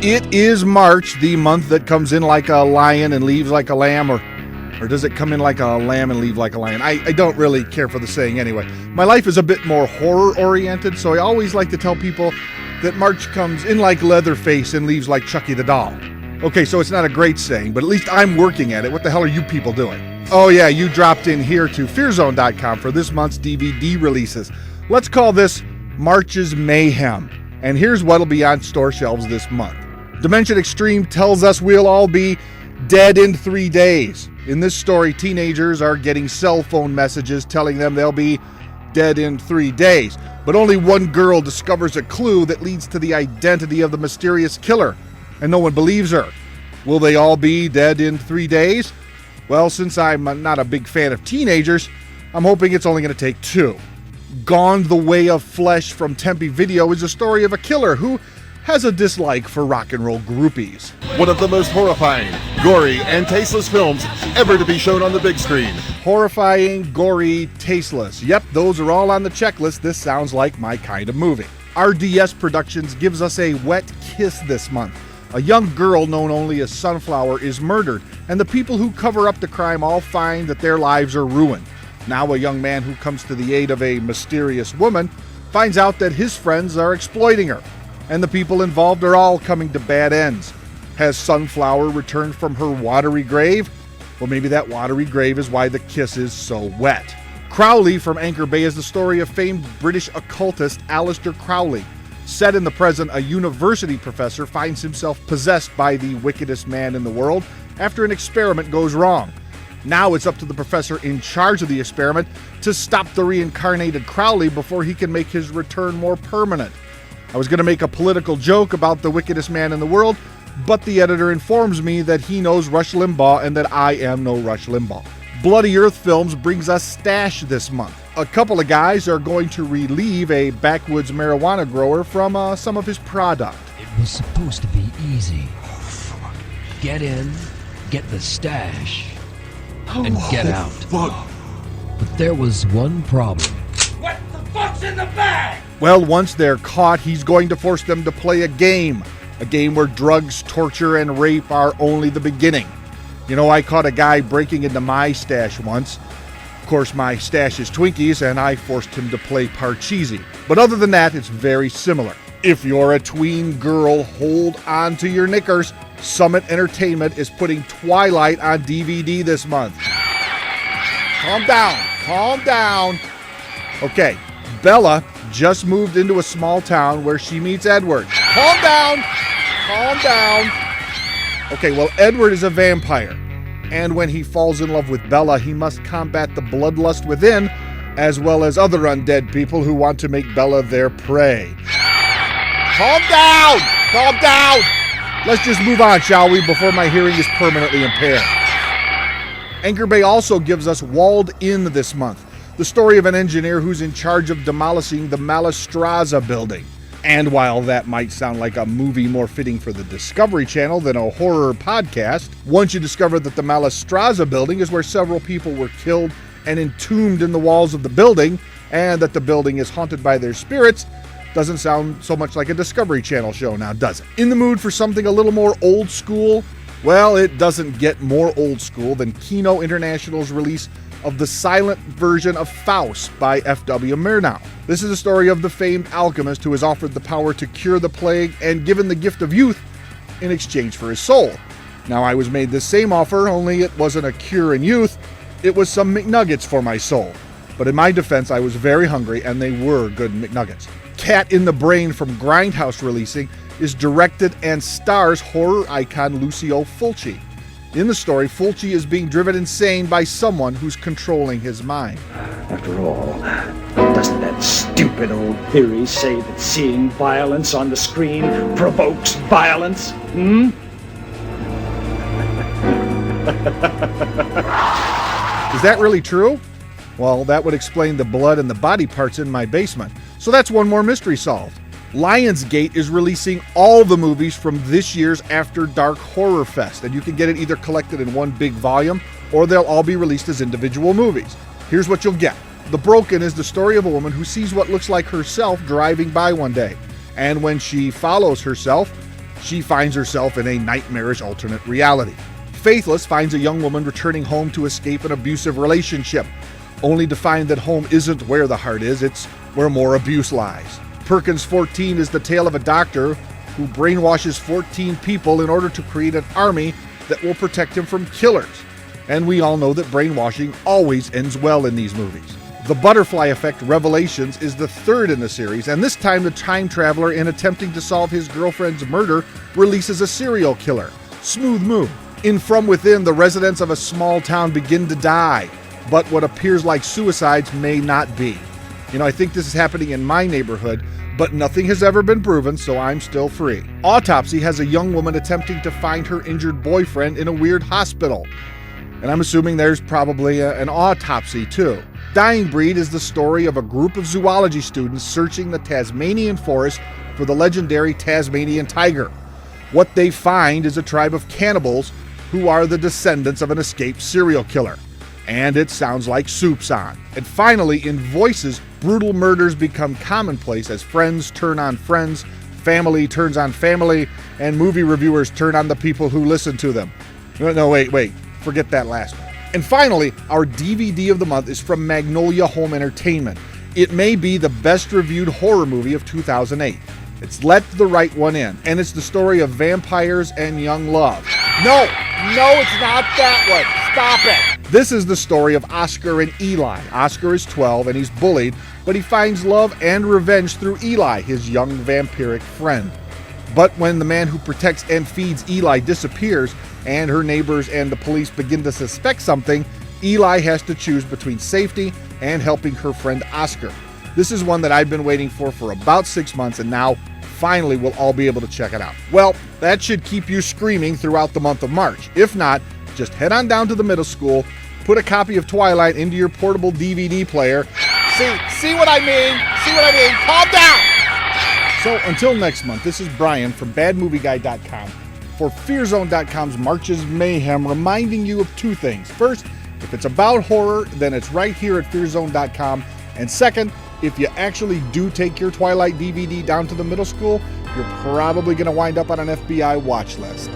It is March, the month that comes in like a lion and leaves like a lamb, or does it come in like a lamb and leave like a lion? I don't really care for the saying anyway. My life is a bit more horror-oriented, so I always like to tell people that March comes in like Leatherface and leaves like Chucky the doll. Okay, so it's not a great saying, but at least I'm working at it. What the hell are you people doing? Oh yeah, you dropped in here to Fearzone.com for this month's DVD releases. Let's call this March's Mayhem. And here's what'll be on store shelves this month. Dimension Extreme tells us we'll all be dead in 3 days. In this story, teenagers are getting cell phone messages telling them they'll be dead in 3 days. But only one girl discovers a clue that leads to the identity of the mysterious killer, and no one believes her. Will they all be dead in 3 days? Well, since I'm not a big fan of teenagers, I'm hoping it's only going to take 2. Gone the Way of Flesh from Tempe Video is a story of a killer who has a dislike for rock and roll groupies. One of the most horrifying, gory, and tasteless films ever to be shown on the big screen. Horrifying, gory, tasteless. Yep, those are all on the checklist. This sounds like my kind of movie. RDS Productions gives us a wet kiss this month. A young girl known only as Sunflower is murdered, and the people who cover up the crime all find that their lives are ruined. Now a young man who comes to the aid of a mysterious woman finds out that his friends are exploiting her, and the people involved are all coming to bad ends. Has Sunflower returned from her watery grave? Well, maybe that watery grave is why the kiss is so wet. Crowley from Anchor Bay is the story of famed British occultist Aleister Crowley. Set in the present, a university professor finds himself possessed by the wickedest man in the world after an experiment goes wrong. Now it's up to the professor in charge of the experiment to stop the reincarnated Crowley before he can make his return more permanent. I was going to make a political joke about the wickedest man in the world, but the editor informs me that he knows Rush Limbaugh and that I am no Rush Limbaugh. Bloody Earth Films brings us Stash this month. A couple of guys are going to relieve a backwoods marijuana grower from some of his product. It was supposed to be easy. Get in, get the stash, and get out. Fuck. But there was one problem. What the fuck's in the bag? Well, once they're caught, he's going to force them to play a game where drugs, torture, and rape are only the beginning. You know, I caught a guy breaking into my stash once. Of course, my stash is Twinkies, and I forced him to play Parcheesi. But other than that, it's very similar. If you're a tween girl, hold on to your knickers. Summit Entertainment is putting Twilight on DVD this month. Calm down. Okay, Bella just moved into a small town where she meets Edward. Calm down. Okay, well, Edward is a vampire, and when he falls in love with Bella, he must combat the bloodlust within, as well as other undead people who want to make Bella their prey. Calm down! Let's just move on, shall we, before my hearing is permanently impaired. Anchor Bay also gives us Walled In this month, the story of an engineer who's in charge of demolishing the Malastraza building. And while that might sound like a movie more fitting for the Discovery Channel than a horror podcast, once you discover that the Malastraza building is where several people were killed and entombed in the walls of the building, and that the building is haunted by their spirits, doesn't sound so much like a Discovery Channel show now, does it? In the mood for something a little more old school? Well, it doesn't get more old school than Kino International's release of the silent version of Faust by F.W. Murnau. This is a story of the famed alchemist who is offered the power to cure the plague and given the gift of youth in exchange for his soul. Now, I was made the same offer, only it wasn't a cure in youth, it was some McNuggets for my soul. But in my defense, I was very hungry, and they were good McNuggets. Cat in the Brain from Grindhouse releasing is directed and stars horror icon Lucio Fulci. In the story, Fulci is being driven insane by someone who's controlling his mind. After all, doesn't that stupid old theory say that seeing violence on the screen provokes violence? Is that really true? Well, that would explain the blood and the body parts in my basement. So that's one more mystery solved. Lionsgate is releasing all the movies from this year's After Dark Horror Fest, and you can get it either collected in one big volume, or they'll all be released as individual movies. Here's what you'll get. The Broken is the story of a woman who sees what looks like herself driving by one day, and when she follows herself, She finds herself in a nightmarish alternate reality. Faithless finds a young woman returning home to escape an abusive relationship, only to find that home isn't where the heart is, it's where more abuse lies. Perkins 14 is the tale of a doctor who brainwashes 14 people in order to create an army that will protect him from killers. And we all know that brainwashing always ends well in these movies. The Butterfly Effect Revelations is the third in the series, and this time the time traveler, in attempting to solve his girlfriend's murder, releases a serial killer. Smooth move. In From Within, the residents of a small town begin to die, but what appears like suicides may not be. I think this is happening in my neighborhood, but nothing has ever been proven, so I'm still free. Autopsy has a young woman attempting to find her injured boyfriend in a weird hospital, and I'm assuming there's probably an autopsy too. Dying Breed is the story of a group of zoology students searching the Tasmanian forest for the legendary Tasmanian tiger. What they find is a tribe of cannibals who are the descendants of an escaped serial killer. And it sounds like soup's on. And finally, in Voices, brutal murders become commonplace as friends turn on friends, family turns on family, and movie reviewers turn on the people who listen to them. No, wait, forget that last one. And finally, our DVD of the month is from Magnolia Home Entertainment. It may be the best reviewed horror movie of 2008. It's Let the Right One In, and it's the story of vampires and young love. No, it's not that one. Stop it. This is the story of Oscar and Eli. Oscar is 12 and he's bullied, but he finds love and revenge through Eli, his young vampiric friend. But when the man who protects and feeds Eli disappears, and her neighbors and the police begin to suspect something, Eli has to choose between safety and helping her friend Oscar. This is one that I've been waiting for about 6 months, and now finally we'll all be able to check it out. Well, that should keep you screaming throughout the month of March. If not, just head on down to the middle school, put a copy of Twilight into your portable DVD player. See what I mean? Calm down! So until next month, this is Brian from BadMovieGuy.com for Fearzone.com's March's Mayhem, reminding you of two things. First, if it's about horror, then it's right here at Fearzone.com. And second, if you actually do take your Twilight DVD down to the middle school, you're probably going to wind up on an FBI watch list.